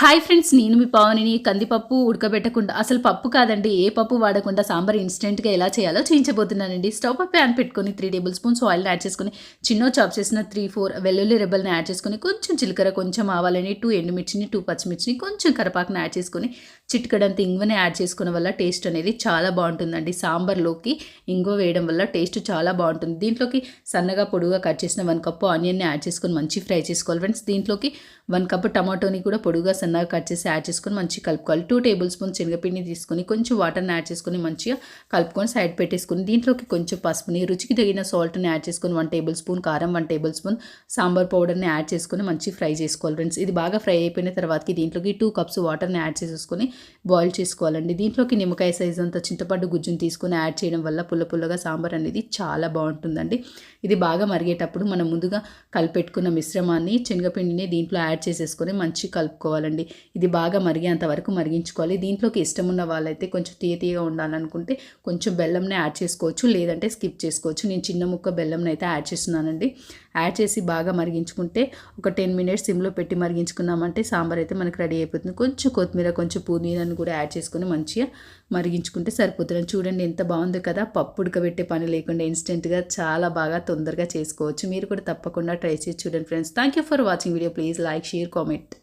Hi friends, నేను మీ పావనిని. కందిపప్పు ఉడకబెట్టకుండా, అసలు పప్పు కాదండి, ఏ పప్పు వాడకుండా సాంబార్ ఇన్స్టెంట్గా ఎలా చేయాలో చూపించబోతున్నానండి. స్టవ్ పై ప్యాన్ పెట్టుకొని 3 టేబుల్ స్పూన్స్ ఆయిల్ని యాడ్ చేసుకొని, చాప్ చేసిన 3-4 వెల్లుల్లి రెబ్బల్ని యాడ్ చేసుకొని, కొంచెం జీలకర్ర, కొంచెం ఆవాలని, 2 ఎండుమిర్చిని, 2 పచ్చిమిర్చిని, కొంచెం కరపాకుని యాడ్ చేసుకొని, చిటికడంత ఇంగువని యాడ్ చేసుకోవడం వల్ల టేస్ట్ అనేది చాలా బాగుంటుందండి. సాంబార్లోకి ఇంగువ వేయడం వల్ల టేస్ట్ చాలా బాగుంటుంది. దీంట్లోకి సన్నగా పొడుగా కట్ చేసిన 1 కప్పు ఆనియన్ని యాడ్ చేసుకొని మంచి ఫ్రై చేసుకోవాలి ఫ్రెండ్స్. దీంట్లోకి 1 కప్పు టమాటోని కూడా పొడుగా సన్నగా కట్ చేసి యాడ్ చేసుకొని మంచిగా కలుపుకోవాలి. 2 టేబుల్ స్పూన్స్ శనగపిండిని తీసుకొని కొంచెం వాటర్ని యాడ్ చేసుకొని మంచిగా కలుపుకొని సైడ్ పెట్టేసుకొని, దీంట్లోకి కొంచెం పసుపుని, రుచికి తగిన సాల్ట్ని యాడ్ చేసుకొని, 1 టేబుల్ స్పూన్ కారం, 1 టేబుల్ స్పూన్ సాంబార్ పౌడర్ని యాడ్ చేసుకొని మంచి ఫ్రై చేసుకోవాలి ఫ్రెండ్స్. ఇది బాగా ఫ్రై అయిపోయిన తర్వాతకి దీంట్లోకి 2 కప్స్ వాటర్ని యాడ్ చేసేసుకొని బాయిల్ చేసుకోవాలండి. దీంట్లోకి నిమ్మకాయ సైజ్ అంత చింతపండు గుజ్జుని తీసుకొని యాడ్ చేయడం వల్ల పుల్ల పుల్లగా సాంబార్ అనేది చాలా బాగుంటుందండి. ఇది బాగా మరిగేటప్పుడు మనం ముందుగా కలిపెట్టుకున్న మిశ్రమాన్ని, శనగపిండిని దీంట్లో యాడ్ చేసేసుకొని మంచి కలుపుకోవాలండి. ఇది బాగా మరిగేంత వరకు మరిగించుకోవాలి. దీంట్లోకి ఇష్టం ఉన్న వాళ్ళైతే కొంచెం తీయగా ఉండాలనుకుంటే కొంచెం బెల్లంని యాడ్ చేసుకోవచ్చు, లేదంటే స్కిప్ చేసుకోవచ్చు. నేను చిన్న ముక్క బెల్లంని అయితే యాడ్ చేస్తున్నానండి. యాడ్ చేసి బాగా మరిగించుకుంటే ఒక 10 మినిట్స్ సిమ్లో పెట్టి మరిగించుకున్నామంటే సాంబార్ అయితే మనకు రెడీ అయిపోతుంది. కొంచెం కొత్తిమీర, కొంచెం పుదీనాను కూడా యాడ్ చేసుకొని మంచిగా మరిగించుకుంటే సరిపోతుంది. చూడండి ఎంత బాగుంది కదా. పప్పు ఉడకబెట్టే పని లేకుండా ఇన్స్టెంట్గా చాలా బాగా తొందరగా చేసుకోవచ్చు. మీరు కూడా తప్పకుండా ట్రై చేసి చూడండి friends. Thank you for watching video. Please like, share, comment.